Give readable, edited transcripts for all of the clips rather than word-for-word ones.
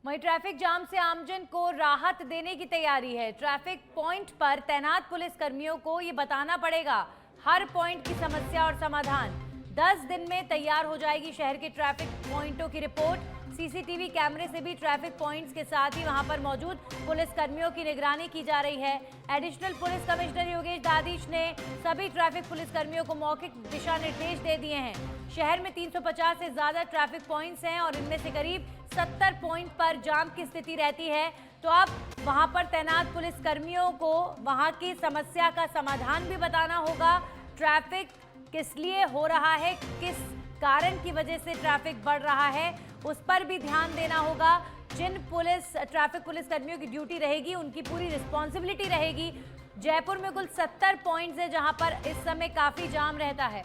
वहीं traffic jam से आमजन को राहत देने की तैयारी है। ट्रैफिक पॉइंट पर तैनात पुलिस कर्मियों को ये बताना पड़ेगा हर पॉइंट की समस्या और समाधान। 10 दिन में तैयार हो जाएगी शहर के ट्रैफिक पॉइंटों की रिपोर्ट। सीसीटीवी कैमरे से भी ट्रैफिक पॉइंट्स के साथ ही वहां पर मौजूद पुलिस कर्मियों की निगरानी की जा रही है। एडिशनल पुलिस कमिश्नर योगेश दादीश ने सभी ट्रैफिक पुलिस कर्मियों को मौखिक दिशा निर्देश दे दिए हैं। शहर में 350 से ज्यादा ट्रैफिक पॉइंट्स हैं और इनमें से करीब 70 पॉइंट पर जाम की स्थिति रहती है। तो अब वहां पर तैनात पुलिस कर्मियों को वहां की समस्या का समाधान भी बताना होगा। ट्रैफिक किस लिए हो रहा है, किस कारण की वजह से ट्रैफिक बढ़ रहा है, उस पर भी ध्यान देना होगा। जिन ट्रैफिक पुलिस कर्मियों की ड्यूटी रहेगी उनकी पूरी रिस्पॉन्सिबिलिटी रहेगी। जयपुर में कुल 70 पॉइंट्स है जहां पर इस समय काफी जाम रहता है।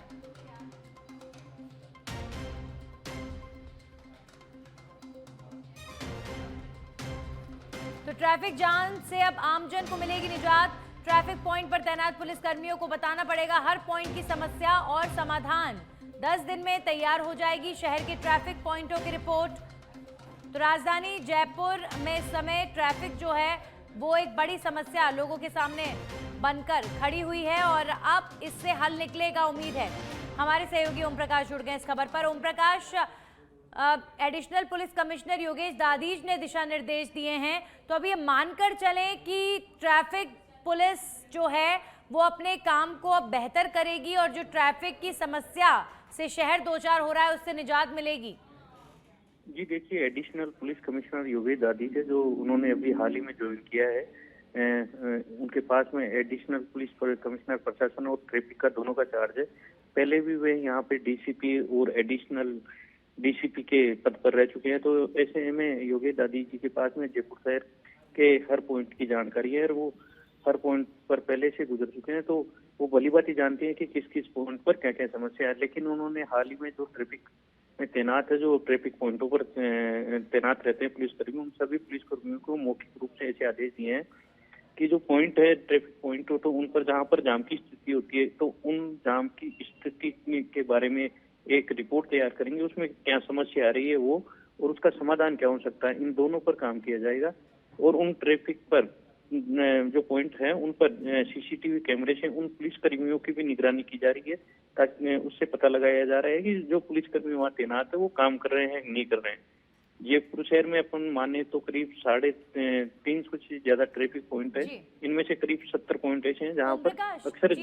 तो ट्रैफिक जाम से अब आमजन को मिलेगी निजात। ट्रैफिक पॉइंट पर तैनात पुलिस कर्मियों को बताना पड़ेगा हर पॉइंट की समस्या और समाधान। 10 दिन में तैयार हो जाएगी शहर के ट्रैफिक पॉइंटों की रिपोर्ट। तो राजधानी जयपुर में इस समय ट्रैफिक जो है वो एक बड़ी समस्या लोगों के सामने बनकर खड़ी हुई है और अब इससे हल निकलेगा, उम्मीद है। हमारे सहयोगी ओम प्रकाश जुड़ गए इस खबर पर। Om Prakash, additional police commissioner Yogesh दादीज ने दिशा निर्देश दिए हैं, तो अब ये मानकर चलें कि ट्रैफिक पुलिस जो है वो अपने काम को अब बेहतर करेगी और जो ट्रैफिक की समस्या से शहर दो चार हो रहा है उससे निजात मिलेगी? जी देखिए, एडिशनल पुलिस कमिश्नर योगेश दादीज है जो उन्होंने अभी हाल ही में ज्वाइन किया है। उनके पास में एडिशनल पुलिस कमिश्नर प्रशासन और ट्रैफिक का दोनों का चार्ज है। पहले भी वे यहाँ पे डीसीपी और एडिशनल डीसीपी के पद पर रह चुके हैं। तो ऐसे में योगेश दादीज जी के पास में जयपुर शहर के हर पॉइंट की जानकारी है और वो हर पॉइंट पर पहले से गुजर चुके हैं। तो वो भली बात ही जानते हैं कि किस किस पॉइंट पर क्या क्या समस्या है। लेकिन उन्होंने हाल ही में जो ट्रैफिक में तैनात है, जो ट्रैफिक पॉइंटों पर तैनात रहते हैं पुलिसकर्मी, उन सभी पुलिसकर्मियों को मौखिक रूप से ऐसे आदेश दिए हैं कि जो पॉइंट है ट्रैफिक पॉइंट हो तो उन पर जहां पर जाम की स्थिति होती है तो उन जाम की स्थिति के बारे में एक रिपोर्ट तैयार करेंगे। उसमें क्या समस्या आ रही है वो और उसका समाधान क्या हो सकता है, इन दोनों पर काम किया जाएगा। और उन ट्रैफिक पर जो पॉइंट है उन पर सीसीटीवी कैमरे से उन पुलिसकर्मियों की भी निगरानी की जा रही है ताकि उससे पता लगाया जा रहा है कि जो पुलिसकर्मी वहाँ तैनात है वो काम कर रहे हैं नहीं कर रहे हैं। जयपुर शहर में अपन माने तो करीब 350 से ज्यादा ट्रैफिक पॉइंट है। इनमें से करीब 70 पॉइंट ऐसे हैं जहाँ पर अक्सर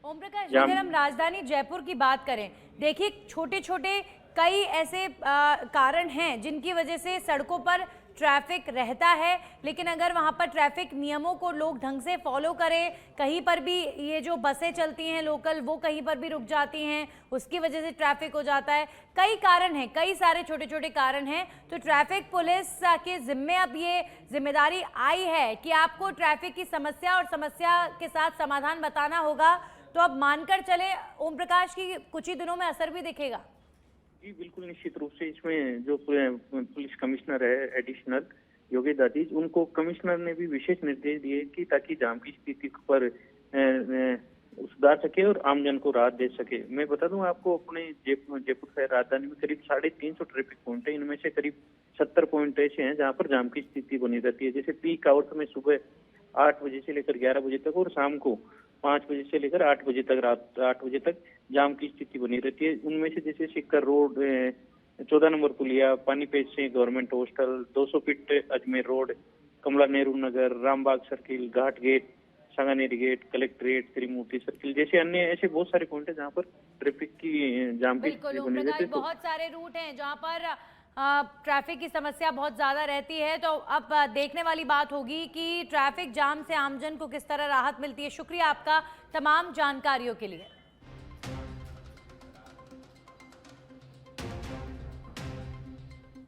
ओम प्रकाश, अगर हम राजधानी जयपुर की बात करें, देखिए छोटे छोटे कई ऐसे कारण हैं जिनकी वजह से सड़कों पर ट्रैफिक रहता है, लेकिन अगर वहां पर ट्रैफिक नियमों को लोग ढंग से फॉलो करें, कहीं पर भी ये जो बसें चलती हैं लोकल वो कहीं पर भी रुक जाती हैं, उसकी वजह से ट्रैफिक हो जाता है। कई कारण हैं, कई सारे छोटे छोटे कारण हैं। तो ट्रैफिक पुलिस के जिम्मे अब ये जिम्मेदारी आई है कि आपको ट्रैफिक की समस्या और समस्या के साथ समाधान बताना होगा। तो अब मानकर चले ओम प्रकाश की कुछ ही दिनों में असर भी दिखेगा। जी बिल्कुल, निश्चित रूप से इसमें जो पुलिस कमिश्नर है एडिशनल योगेश दादीज, उनको कमिश्नर ने भी विशेष निर्देश दिए कि ताकि जाम की स्थिति पर सुधार सके और आमजन को राहत दे सके। मैं बता दूं आपको, अपने जयपुर शहर राजधानी में करीब 350 ट्रैफिक पॉइंट है। इनमें से करीब 70 पॉइंट ऐसे हैं जहाँ पर जाम की स्थिति बनी रहती है। जैसे पीक आवर्स में सुबह 8 बजे से लेकर 11 बजे तक और शाम को 5 बजे से लेकर 8 बजे तक, रात 8 बजे तक जाम की स्थिति बनी रहती है। उनमें से जैसे सिक्कर रोड, 14 नंबर पुलिया, पानीपेट से government hostel, 200 feet Ajmer road, Kamla Nehru Nagar, Rambagh circle, Ghat gate, Sanganeri gate, collectorate, Trimurti circle जैसे अन्य ऐसे बहुत सारे पॉइंट है जहाँ पर ट्रैफिक की जाम की स्थिति बनी रहती है। बहुत सारे रूट हैं जहाँ पर ट्रैफिक की समस्या बहुत ज़्यादा रहती है। तो अब देखने वाली बात होगी कि ट्रैफिक जाम से आमजन को किस तरह राहत मिलती है। शुक्रिया आपका तमाम जानकारियों के लिए।